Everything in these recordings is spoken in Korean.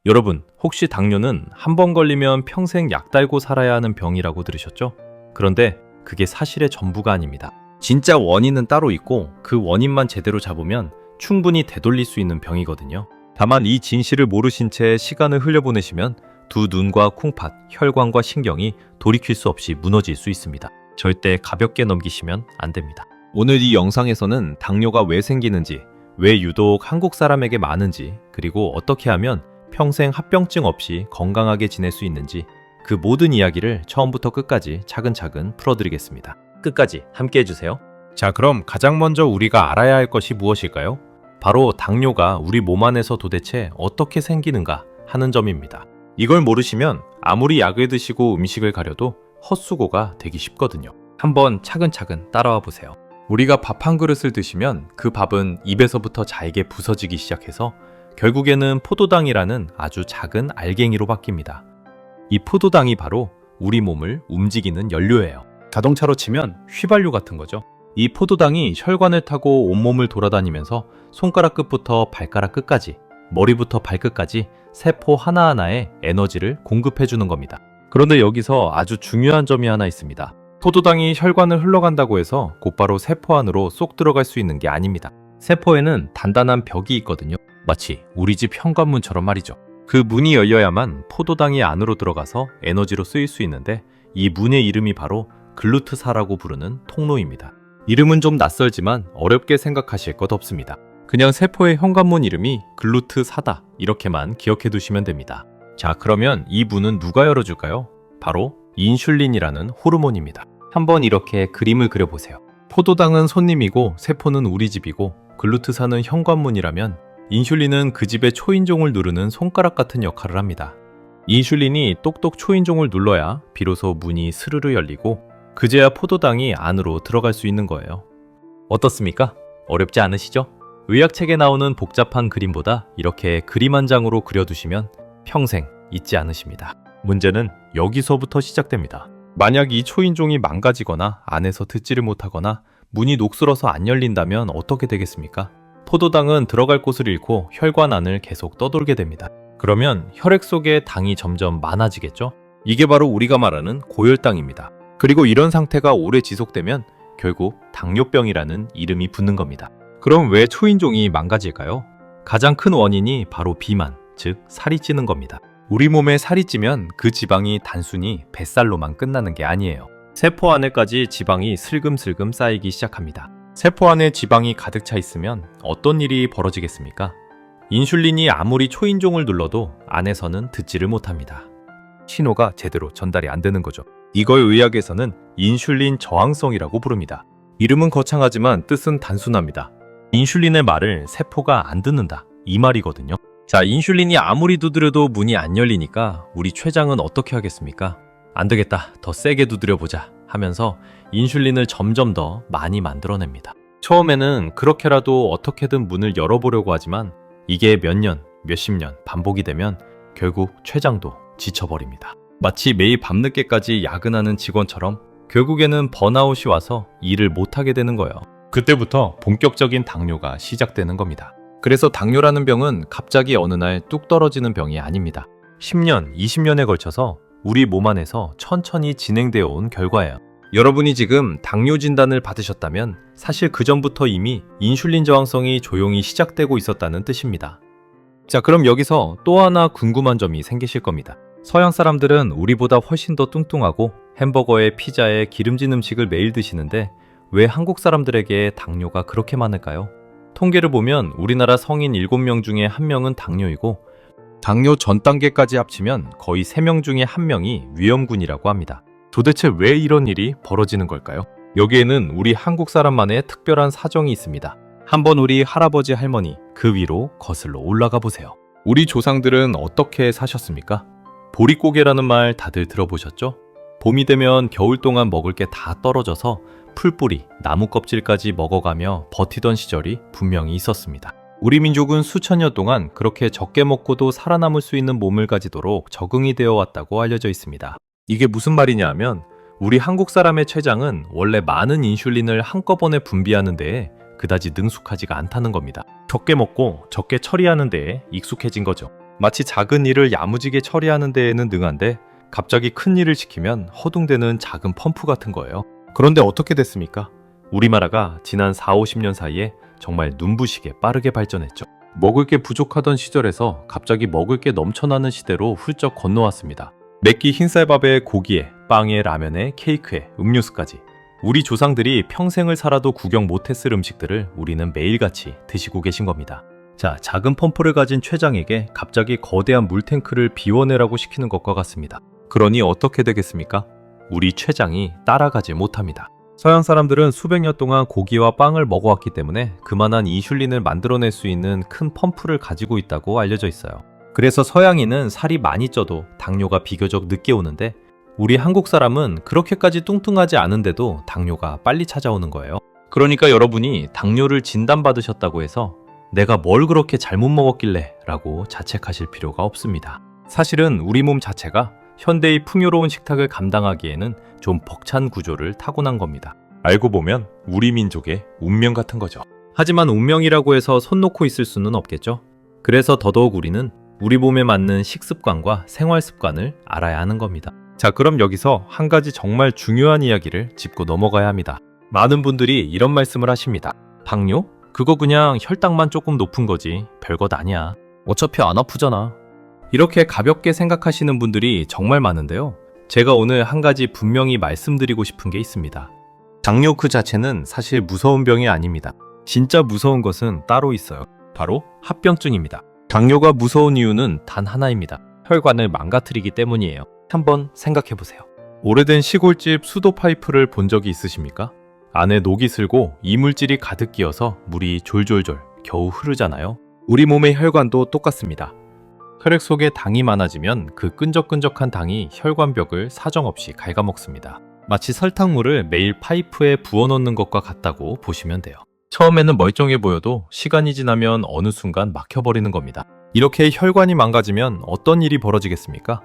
여러분, 혹시 당뇨는 한 번 걸리면 평생 약 달고 살아야 하는 병이라고 들으셨죠? 그런데 그게 사실의 전부가 아닙니다. 진짜 원인은 따로 있고 그 원인만 제대로 잡으면 충분히 되돌릴 수 있는 병이거든요. 다만 이 진실을 모르신 채 시간을 흘려보내시면 두 눈과 콩팥, 혈관과 신경이 돌이킬 수 없이 무너질 수 있습니다. 절대 가볍게 넘기시면 안 됩니다. 오늘 이 영상에서는 당뇨가 왜 생기는지, 왜 유독 한국 사람에게 많은지, 그리고 어떻게 하면 평생 합병증 없이 건강하게 지낼 수 있는지 그 모든 이야기를 처음부터 끝까지 차근차근 풀어드리겠습니다. 끝까지 함께 해주세요. 자, 그럼 가장 먼저 우리가 알아야 할 것이 무엇일까요? 바로 당뇨가 우리 몸 안에서 도대체 어떻게 생기는가 하는 점입니다. 이걸 모르시면 아무리 약을 드시고 음식을 가려도 헛수고가 되기 쉽거든요. 한번 차근차근 따라와 보세요. 우리가 밥 한 그릇을 드시면 그 밥은 입에서부터 잘게 부서지기 시작해서 결국에는 포도당이라는 아주 작은 알갱이로 바뀝니다. 이 포도당이 바로 우리 몸을 움직이는 연료예요. 자동차로 치면 휘발유 같은 거죠. 이 포도당이 혈관을 타고 온몸을 돌아다니면서 손가락 끝부터 발가락 끝까지, 머리부터 발끝까지 세포 하나하나에 에너지를 공급해주는 겁니다. 그런데 여기서 아주 중요한 점이 하나 있습니다. 포도당이 혈관을 흘러간다고 해서 곧바로 세포 안으로 쏙 들어갈 수 있는 게 아닙니다. 세포에는 단단한 벽이 있거든요. 마치 우리 집 현관문처럼 말이죠. 그 문이 열려야만 포도당이 안으로 들어가서 에너지로 쓰일 수 있는데 이 문의 이름이 바로 글루트사라고 부르는 통로입니다. 이름은 좀 낯설지만 어렵게 생각하실 것 없습니다. 그냥 세포의 현관문 이름이 글루트사다 이렇게만 기억해 두시면 됩니다. 자, 그러면 이 문은 누가 열어줄까요? 바로 인슐린이라는 호르몬입니다. 한번 이렇게 그림을 그려보세요. 포도당은 손님이고 세포는 우리 집이고 글루트사는 현관문이라면 인슐린은 그 집의 초인종을 누르는 손가락 같은 역할을 합니다. 인슐린이 똑똑 초인종을 눌러야 비로소 문이 스르르 열리고 그제야 포도당이 안으로 들어갈 수 있는 거예요. 어떻습니까? 어렵지 않으시죠? 의학책에 나오는 복잡한 그림보다 이렇게 그림 한 장으로 그려두시면 평생 잊지 않으십니다. 문제는 여기서부터 시작됩니다. 만약 이 초인종이 망가지거나 안에서 듣지를 못하거나 문이 녹슬어서 안 열린다면 어떻게 되겠습니까? 포도당은 들어갈 곳을 잃고 혈관 안을 계속 떠돌게 됩니다. 그러면 혈액 속에 당이 점점 많아지겠죠? 이게 바로 우리가 말하는 고혈당입니다. 그리고 이런 상태가 오래 지속되면 결국 당뇨병이라는 이름이 붙는 겁니다. 그럼 왜 초인종이 망가질까요? 가장 큰 원인이 바로 비만, 즉 살이 찌는 겁니다. 우리 몸에 살이 찌면 그 지방이 단순히 뱃살로만 끝나는 게 아니에요. 세포 안에까지 지방이 슬금슬금 쌓이기 시작합니다. 세포 안에 지방이 가득 차 있으면 어떤 일이 벌어지겠습니까? 인슐린이 아무리 초인종을 눌러도 안에서는 듣지를 못합니다. 신호가 제대로 전달이 안 되는 거죠. 이걸 의학에서는 인슐린 저항성이라고 부릅니다. 이름은 거창하지만 뜻은 단순합니다. 인슐린의 말을 세포가 안 듣는다, 이 말이거든요. 자, 인슐린이 아무리 두드려도 문이 안 열리니까 우리 췌장은 어떻게 하겠습니까? 안 되겠다, 더 세게 두드려보자 하면서 인슐린을 점점 더 많이 만들어냅니다. 처음에는 그렇게라도 어떻게든 문을 열어보려고 하지만 이게 몇 년, 몇십 년 반복이 되면 결국 췌장도 지쳐버립니다. 마치 매일 밤늦게까지 야근하는 직원처럼 결국에는 번아웃이 와서 일을 못하게 되는 거예요. 그때부터 본격적인 당뇨가 시작되는 겁니다. 그래서 당뇨라는 병은 갑자기 어느 날 뚝 떨어지는 병이 아닙니다. 10년, 20년에 걸쳐서 우리 몸 안에서 천천히 진행되어 온 결과예요. 여러분이 지금 당뇨 진단을 받으셨다면 사실 그 전부터 이미 인슐린 저항성이 조용히 시작되고 있었다는 뜻입니다. 자, 그럼 여기서 또 하나 궁금한 점이 생기실 겁니다. 서양 사람들은 우리보다 훨씬 더 뚱뚱하고 햄버거에 피자에 기름진 음식을 매일 드시는데 왜 한국 사람들에게 당뇨가 그렇게 많을까요? 통계를 보면 우리나라 성인 7명 중에 1명은 당뇨이고 당뇨 전 단계까지 합치면 거의 3명 중에 1명이 위험군이라고 합니다. 도대체 왜 이런 일이 벌어지는 걸까요? 여기에는 우리 한국 사람만의 특별한 사정이 있습니다. 한번 우리 할아버지 할머니 그 위로 거슬러 올라가 보세요. 우리 조상들은 어떻게 사셨습니까? 보릿고개라는 말 다들 들어보셨죠? 봄이 되면 겨울 동안 먹을 게 다 떨어져서 풀뿌리, 나무 껍질까지 먹어가며 버티던 시절이 분명히 있었습니다. 우리 민족은 수천 년 동안 그렇게 적게 먹고도 살아남을 수 있는 몸을 가지도록 적응이 되어 왔다고 알려져 있습니다. 이게 무슨 말이냐 하면 우리 한국 사람의 췌장은 원래 많은 인슐린을 한꺼번에 분비하는 데에 그다지 능숙하지가 않다는 겁니다. 적게 먹고 적게 처리하는 데에 익숙해진 거죠. 마치 작은 일을 야무지게 처리하는 데에는 능한데 갑자기 큰 일을 시키면 허둥대는 작은 펌프 같은 거예요. 그런데 어떻게 됐습니까? 우리나라가 지난 4, 50년 사이에 정말 눈부시게 빠르게 발전했죠. 먹을 게 부족하던 시절에서 갑자기 먹을 게 넘쳐나는 시대로 훌쩍 건너왔습니다. 맵기 흰쌀밥에 고기에 빵에 라면에 케이크에 음료수까지 우리 조상들이 평생을 살아도 구경 못했을 음식들을 우리는 매일같이 드시고 계신 겁니다. 자, 작은 펌프를 가진 췌장에게 갑자기 거대한 물탱크를 비워내라고 시키는 것과 같습니다. 그러니 어떻게 되겠습니까? 우리 췌장이 따라가지 못합니다. 서양 사람들은 수백 년 동안 고기와 빵을 먹어왔기 때문에 그만한 인슐린을 만들어낼 수 있는 큰 펌프를 가지고 있다고 알려져 있어요. 그래서 서양인은 살이 많이 쪄도 당뇨가 비교적 늦게 오는데 우리 한국 사람은 그렇게까지 뚱뚱하지 않은데도 당뇨가 빨리 찾아오는 거예요. 그러니까 여러분이 당뇨를 진단받으셨다고 해서 내가 뭘 그렇게 잘못 먹었길래 라고 자책하실 필요가 없습니다. 사실은 우리 몸 자체가 현대의 풍요로운 식탁을 감당하기에는 좀 벅찬 구조를 타고난 겁니다. 알고 보면 우리 민족의 운명 같은 거죠. 하지만 운명이라고 해서 손 놓고 있을 수는 없겠죠. 그래서 더더욱 우리는 우리 몸에 맞는 식습관과 생활 습관을 알아야 하는 겁니다. 자, 그럼 여기서 한 가지 정말 중요한 이야기를 짚고 넘어가야 합니다. 많은 분들이 이런 말씀을 하십니다. 당뇨? 그거 그냥 혈당만 조금 높은 거지 별것 아니야. 어차피 안 아프잖아. 이렇게 가볍게 생각하시는 분들이 정말 많은데요. 제가 오늘 한 가지 분명히 말씀드리고 싶은 게 있습니다. 당뇨 그 자체는 사실 무서운 병이 아닙니다. 진짜 무서운 것은 따로 있어요. 바로 합병증입니다. 당뇨가 무서운 이유는 단 하나입니다. 혈관을 망가뜨리기 때문이에요. 한번 생각해 보세요. 오래된 시골집 수도 파이프를 본 적이 있으십니까? 안에 녹이 슬고 이물질이 가득 끼어서 물이 졸졸졸 겨우 흐르잖아요. 우리 몸의 혈관도 똑같습니다. 혈액 속에 당이 많아지면 그 끈적끈적한 당이 혈관벽을 사정없이 갉아먹습니다. 마치 설탕물을 매일 파이프에 부어넣는 것과 같다고 보시면 돼요. 처음에는 멀쩡해 보여도 시간이 지나면 어느 순간 막혀버리는 겁니다. 이렇게 혈관이 망가지면 어떤 일이 벌어지겠습니까?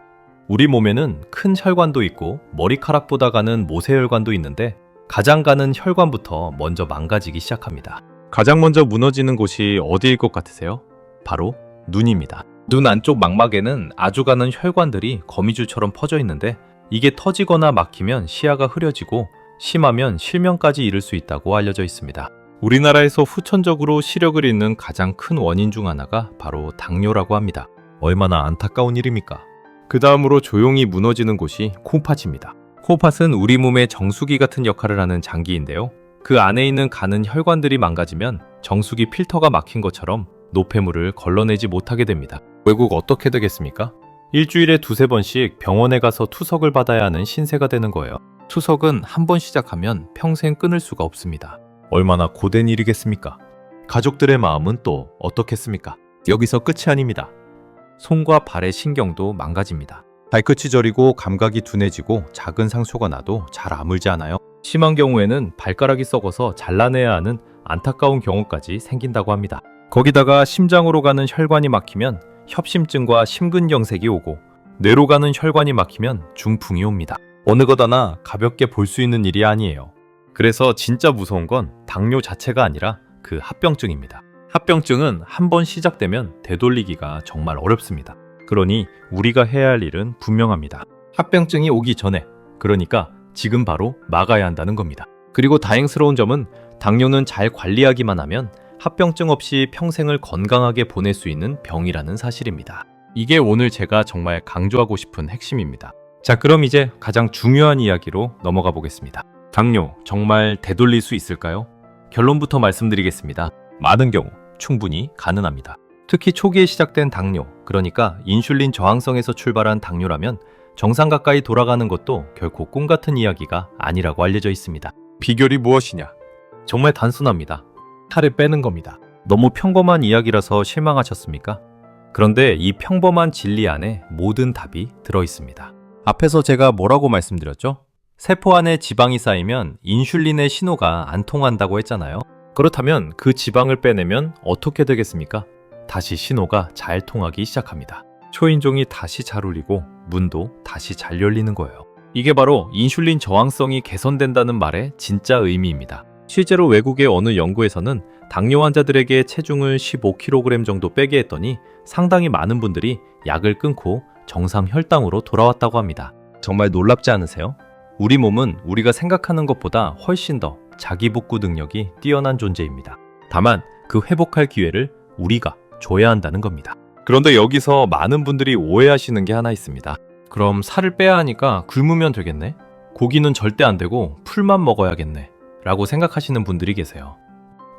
우리 몸에는 큰 혈관도 있고 머리카락보다 가는 모세혈관도 있는데 가장 가는 혈관부터 먼저 망가지기 시작합니다. 가장 먼저 무너지는 곳이 어디일 것 같으세요? 바로 눈입니다. 눈 안쪽 망막에는 아주 가는 혈관들이 거미줄처럼 퍼져 있는데 이게 터지거나 막히면 시야가 흐려지고 심하면 실명까지 이를 수 있다고 알려져 있습니다. 우리나라에서 후천적으로 시력을 잃는 가장 큰 원인 중 하나가 바로 당뇨라고 합니다. 얼마나 안타까운 일입니까? 그 다음으로 조용히 무너지는 곳이 콩팥입니다. 콩팥은 우리 몸의 정수기 같은 역할을 하는 장기인데요. 그 안에 있는 가는 혈관들이 망가지면 정수기 필터가 막힌 것처럼 노폐물을 걸러내지 못하게 됩니다. 결국 어떻게 되겠습니까? 일주일에 두세 번씩 병원에 가서 투석을 받아야 하는 신세가 되는 거예요. 투석은 한 번 시작하면 평생 끊을 수가 없습니다. 얼마나 고된 일이겠습니까? 가족들의 마음은 또 어떻겠습니까? 여기서 끝이 아닙니다. 손과 발의 신경도 망가집니다. 발끝이 저리고 감각이 둔해지고 작은 상처가 나도 잘 아물지 않아요. 심한 경우에는 발가락이 썩어서 잘라내야 하는 안타까운 경우까지 생긴다고 합니다. 거기다가 심장으로 가는 혈관이 막히면 협심증과 심근경색이 오고 뇌로 가는 혈관이 막히면 중풍이 옵니다. 어느 것 하나 가볍게 볼 수 있는 일이 아니에요. 그래서 진짜 무서운 건 당뇨 자체가 아니라 그 합병증입니다. 합병증은 한 번 시작되면 되돌리기가 정말 어렵습니다. 그러니 우리가 해야 할 일은 분명합니다. 합병증이 오기 전에, 그러니까 지금 바로 막아야 한다는 겁니다. 그리고 다행스러운 점은 당뇨는 잘 관리하기만 하면 합병증 없이 평생을 건강하게 보낼 수 있는 병이라는 사실입니다. 이게 오늘 제가 정말 강조하고 싶은 핵심입니다. 자, 그럼 이제 가장 중요한 이야기로 넘어가 보겠습니다. 당뇨 정말 되돌릴 수 있을까요? 결론부터 말씀드리겠습니다. 많은 경우 충분히 가능합니다. 특히 초기에 시작된 당뇨, 그러니까 인슐린 저항성에서 출발한 당뇨라면 정상 가까이 돌아가는 것도 결코 꿈 같은 이야기가 아니라고 알려져 있습니다. 비결이 무엇이냐? 정말 단순합니다. 살을 빼는 겁니다. 너무 평범한 이야기라서 실망하셨습니까? 그런데 이 평범한 진리 안에 모든 답이 들어있습니다. 앞에서 제가 뭐라고 말씀드렸죠? 세포 안에 지방이 쌓이면 인슐린의 신호가 안 통한다고 했잖아요. 그렇다면 그 지방을 빼내면 어떻게 되겠습니까? 다시 신호가 잘 통하기 시작합니다. 초인종이 다시 잘 울리고 문도 다시 잘 열리는 거예요. 이게 바로 인슐린 저항성이 개선된다는 말의 진짜 의미입니다. 실제로 외국의 어느 연구에서는 당뇨 환자들에게 체중을 15kg 정도 빼게 했더니 상당히 많은 분들이 약을 끊고 정상 혈당으로 돌아왔다고 합니다. 정말 놀랍지 않으세요? 우리 몸은 우리가 생각하는 것보다 훨씬 더 자기 복구 능력이 뛰어난 존재입니다. 다만 그 회복할 기회를 우리가 줘야 한다는 겁니다. 그런데 여기서 많은 분들이 오해하시는 게 하나 있습니다. 그럼 살을 빼야 하니까 굶으면 되겠네? 고기는 절대 안 되고 풀만 먹어야겠네 라고 생각하시는 분들이 계세요.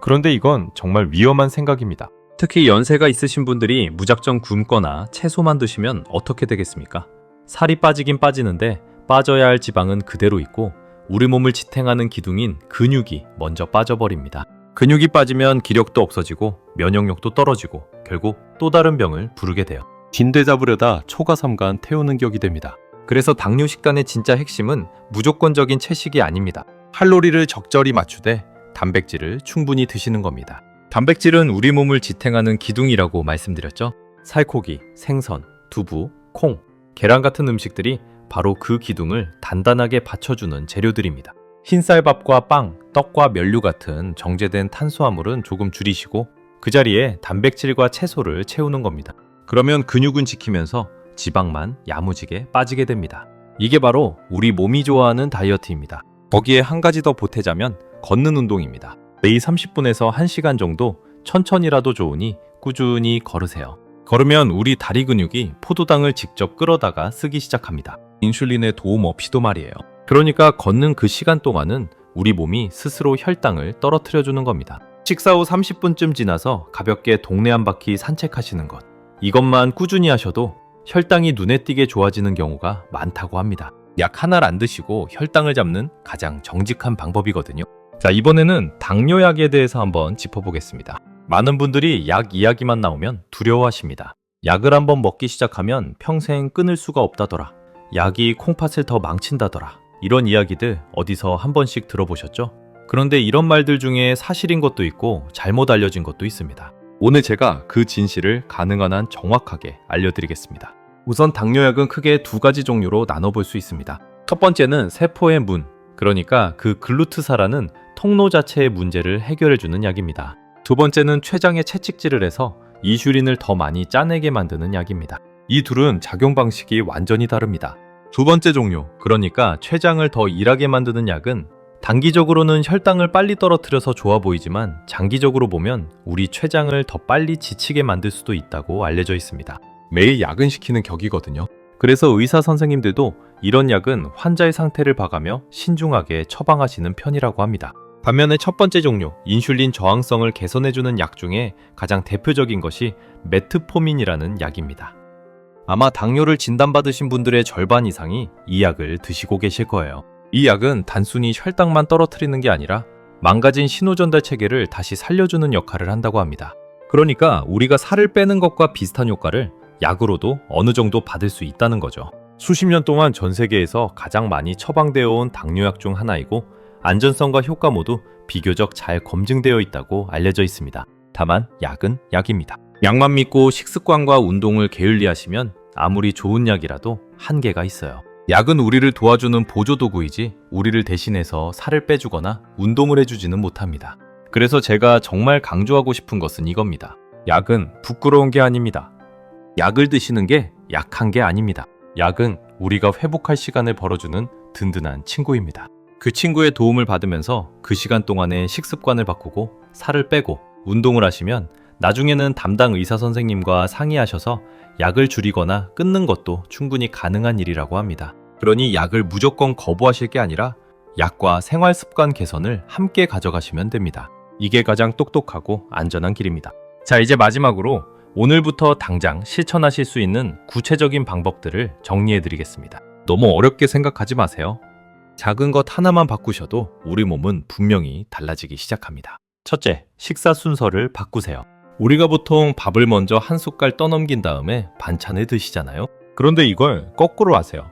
그런데 이건 정말 위험한 생각입니다. 특히 연세가 있으신 분들이 무작정 굶거나 채소만 드시면 어떻게 되겠습니까? 살이 빠지긴 빠지는데 빠져야 할 지방은 그대로 있고 우리 몸을 지탱하는 기둥인 근육이 먼저 빠져버립니다. 근육이 빠지면 기력도 없어지고 면역력도 떨어지고 결국 또 다른 병을 부르게 돼요. 빈대 잡으려다 초가삼간 태우는 격이 됩니다. 그래서 당뇨 식단의 진짜 핵심은 무조건적인 채식이 아닙니다. 칼로리를 적절히 맞추되 단백질을 충분히 드시는 겁니다. 단백질은 우리 몸을 지탱하는 기둥이라고 말씀드렸죠. 살코기, 생선, 두부, 콩, 계란 같은 음식들이 바로 그 기둥을 단단하게 받쳐주는 재료들입니다. 흰쌀밥과 빵, 떡과 면류 같은 정제된 탄수화물은 조금 줄이시고 그 자리에 단백질과 채소를 채우는 겁니다. 그러면 근육은 지키면서 지방만 야무지게 빠지게 됩니다. 이게 바로 우리 몸이 좋아하는 다이어트입니다. 거기에 한 가지 더 보태자면 걷는 운동입니다. 매일 30분에서 1시간 정도 천천히라도 좋으니 꾸준히 걸으세요. 걸으면 우리 다리 근육이 포도당을 직접 끌어다가 쓰기 시작합니다. 인슐린의 도움 없이도 말이에요. 그러니까 걷는 그 시간 동안은 우리 몸이 스스로 혈당을 떨어뜨려주는 겁니다. 식사 후 30분쯤 지나서 가볍게 동네 한 바퀴 산책하시는 것. 이것만 꾸준히 하셔도 혈당이 눈에 띄게 좋아지는 경우가 많다고 합니다. 약 하나를 안 드시고 혈당을 잡는 가장 정직한 방법이거든요. 자, 이번에는 당뇨약에 대해서 한번 짚어보겠습니다. 많은 분들이 약 이야기만 나오면 두려워하십니다. 약을 한번 먹기 시작하면 평생 끊을 수가 없다더라. 약이 콩팥을 더 망친다더라. 이런 이야기들 어디서 한 번씩 들어보셨죠? 그런데 이런 말들 중에 사실인 것도 있고 잘못 알려진 것도 있습니다. 오늘 제가 그 진실을 가능한 한 정확하게 알려드리겠습니다. 우선 당뇨약은 크게 두 가지 종류로 나눠볼 수 있습니다. 첫 번째는 세포의 문, 그러니까 그 글루트사라는 통로 자체의 문제를 해결해주는 약입니다. 두 번째는 췌장에 채찍질을 해서 이슈린을 더 많이 짜내게 만드는 약입니다. 이 둘은 작용 방식이 완전히 다릅니다. 두 번째 종류, 그러니까 췌장을 더 일하게 만드는 약은 단기적으로는 혈당을 빨리 떨어뜨려서 좋아 보이지만 장기적으로 보면 우리 췌장을 더 빨리 지치게 만들 수도 있다고 알려져 있습니다. 매일 야근시키는 격이거든요. 그래서 의사 선생님들도 이런 약은 환자의 상태를 봐가며 신중하게 처방하시는 편이라고 합니다. 반면에 첫 번째 종류, 인슐린 저항성을 개선해주는 약 중에 가장 대표적인 것이 메트포민이라는 약입니다. 아마 당뇨를 진단받으신 분들의 절반 이상이 이 약을 드시고 계실 거예요. 이 약은 단순히 혈당만 떨어뜨리는 게 아니라 망가진 신호전달 체계를 다시 살려주는 역할을 한다고 합니다. 그러니까 우리가 살을 빼는 것과 비슷한 효과를 약으로도 어느 정도 받을 수 있다는 거죠. 수십 년 동안 전 세계에서 가장 많이 처방되어 온 당뇨약 중 하나이고 안전성과 효과 모두 비교적 잘 검증되어 있다고 알려져 있습니다. 다만 약은 약입니다. 약만 믿고 식습관과 운동을 게을리하시면 아무리 좋은 약이라도 한계가 있어요. 약은 우리를 도와주는 보조도구이지 우리를 대신해서 살을 빼주거나 운동을 해주지는 못합니다. 그래서 제가 정말 강조하고 싶은 것은 이겁니다. 약은 부끄러운 게 아닙니다. 약을 드시는 게 약한 게 아닙니다. 약은 우리가 회복할 시간을 벌어주는 든든한 친구입니다. 그 친구의 도움을 받으면서 그 시간 동안에 식습관을 바꾸고 살을 빼고 운동을 하시면 나중에는 담당 의사 선생님과 상의하셔서 약을 줄이거나 끊는 것도 충분히 가능한 일이라고 합니다. 그러니 약을 무조건 거부하실 게 아니라 약과 생활 습관 개선을 함께 가져가시면 됩니다. 이게 가장 똑똑하고 안전한 길입니다. 자, 이제 마지막으로 오늘부터 당장 실천하실 수 있는 구체적인 방법들을 정리해 드리겠습니다. 너무 어렵게 생각하지 마세요. 작은 것 하나만 바꾸셔도 우리 몸은 분명히 달라지기 시작합니다. 첫째, 식사 순서를 바꾸세요. 우리가 보통 밥을 먼저 한 숟갈 떠넘긴 다음에 반찬을 드시잖아요. 그런데 이걸 거꾸로 하세요.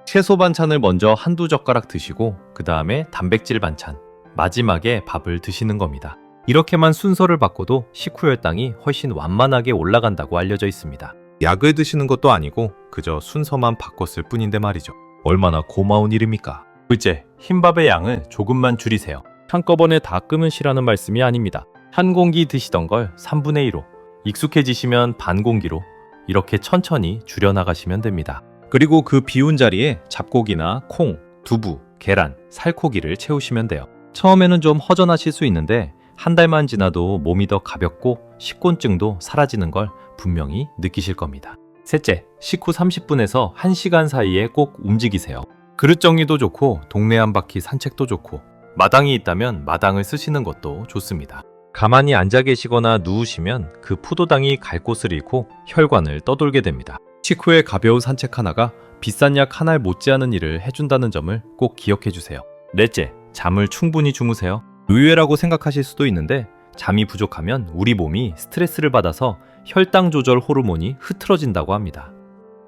채소 반찬을 먼저 한두 젓가락 드시고 그 다음에 단백질 반찬, 마지막에 밥을 드시는 겁니다. 이렇게만 순서를 바꿔도 식후 혈당이 훨씬 완만하게 올라간다고 알려져 있습니다. 약을 드시는 것도 아니고 그저 순서만 바꿨을 뿐인데 말이죠. 얼마나 고마운 일입니까? 둘째, 흰밥의 양을 조금만 줄이세요. 한꺼번에 다 끊으시라는 말씀이 아닙니다. 한 공기 드시던 걸 3분의 1로, 익숙해지시면 반 공기로, 이렇게 천천히 줄여나가시면 됩니다. 그리고 그 비운 자리에 잡고기나 콩, 두부, 계란, 살코기를 채우시면 돼요. 처음에는 좀 허전하실 수 있는데 한 달만 지나도 몸이 더 가볍고 식곤증도 사라지는 걸 분명히 느끼실 겁니다. 셋째, 식후 30분에서 1시간 사이에 꼭 움직이세요. 그릇 정리도 좋고 동네 한 바퀴 산책도 좋고 마당이 있다면 마당을 쓰시는 것도 좋습니다. 가만히 앉아 계시거나 누우시면 그 포도당이 갈 곳을 잃고 혈관을 떠돌게 됩니다. 식후에 가벼운 산책 하나가 비싼 약 한 알 못지않은 일을 해준다는 점을 꼭 기억해 주세요. 넷째, 잠을 충분히 주무세요. 의외라고 생각하실 수도 있는데 잠이 부족하면 우리 몸이 스트레스를 받아서 혈당 조절 호르몬이 흐트러진다고 합니다.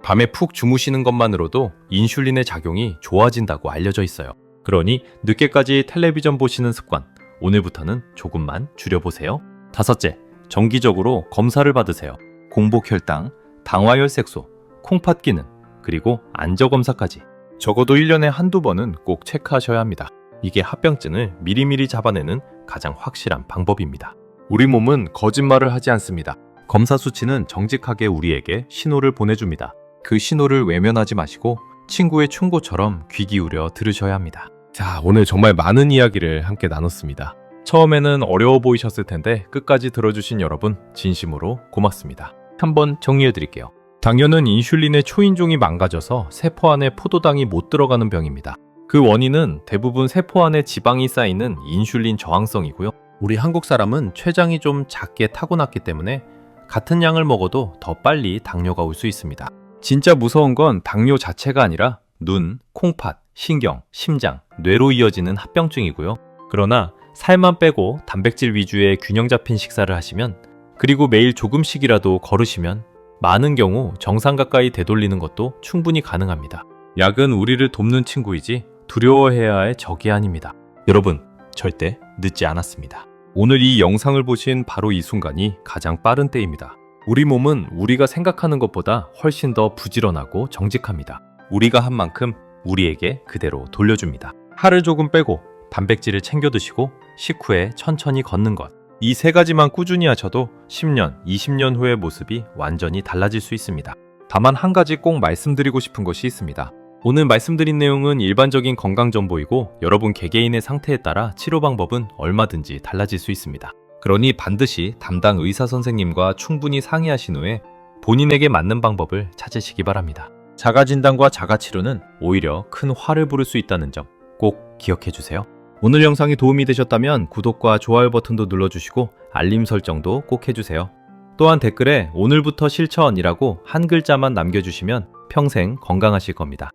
밤에 푹 주무시는 것만으로도 인슐린의 작용이 좋아진다고 알려져 있어요. 그러니 늦게까지 텔레비전 보시는 습관, 오늘부터는 조금만 줄여보세요. 다섯째, 정기적으로 검사를 받으세요. 공복 혈당, 당화혈색소, 콩팥 기능, 그리고 안저검사까지 적어도 1년에 한두 번은 꼭 체크하셔야 합니다. 이게 합병증을 미리미리 잡아내는 가장 확실한 방법입니다. 우리 몸은 거짓말을 하지 않습니다. 검사 수치는 정직하게 우리에게 신호를 보내줍니다. 그 신호를 외면하지 마시고 친구의 충고처럼 귀 기울여 들으셔야 합니다. 자, 오늘 정말 많은 이야기를 함께 나눴습니다. 처음에는 어려워 보이셨을 텐데 끝까지 들어주신 여러분 진심으로 고맙습니다. 한번 정리해 드릴게요. 당뇨는 인슐린의 초인종이 망가져서 세포 안에 포도당이 못 들어가는 병입니다. 그 원인은 대부분 세포 안에 지방이 쌓이는 인슐린 저항성이고요. 우리 한국 사람은 췌장이 좀 작게 타고났기 때문에 같은 양을 먹어도 더 빨리 당뇨가 올 수 있습니다. 진짜 무서운 건 당뇨 자체가 아니라 눈, 콩팥, 신경, 심장, 뇌로 이어지는 합병증이고요. 그러나 살만 빼고 단백질 위주의 균형 잡힌 식사를 하시면, 그리고 매일 조금씩이라도 걸으시면 많은 경우 정상 가까이 되돌리는 것도 충분히 가능합니다. 약은 우리를 돕는 친구이지 두려워해야 할 적이 아닙니다. 여러분, 절대 늦지 않았습니다. 오늘 이 영상을 보신 바로 이 순간이 가장 빠른 때입니다. 우리 몸은 우리가 생각하는 것보다 훨씬 더 부지런하고 정직합니다. 우리가 한 만큼 우리에게 그대로 돌려줍니다. 살을 조금 빼고 단백질을 챙겨 드시고 식후에 천천히 걷는 것. 이 세 가지만 꾸준히 하셔도 10년, 20년 후의 모습이 완전히 달라질 수 있습니다. 다만 한 가지 꼭 말씀드리고 싶은 것이 있습니다. 오늘 말씀드린 내용은 일반적인 건강 정보이고 여러분 개개인의 상태에 따라 치료 방법은 얼마든지 달라질 수 있습니다. 그러니 반드시 담당 의사 선생님과 충분히 상의하신 후에 본인에게 맞는 방법을 찾으시기 바랍니다. 자가진단과 자가치료는 오히려 큰 화를 부를 수 있다는 점 꼭 기억해 주세요. 오늘 영상이 도움이 되셨다면 구독과 좋아요 버튼도 눌러주시고 알림 설정도 꼭 해주세요. 또한 댓글에 오늘부터 실천이라고 한 글자만 남겨주시면 평생 건강하실 겁니다.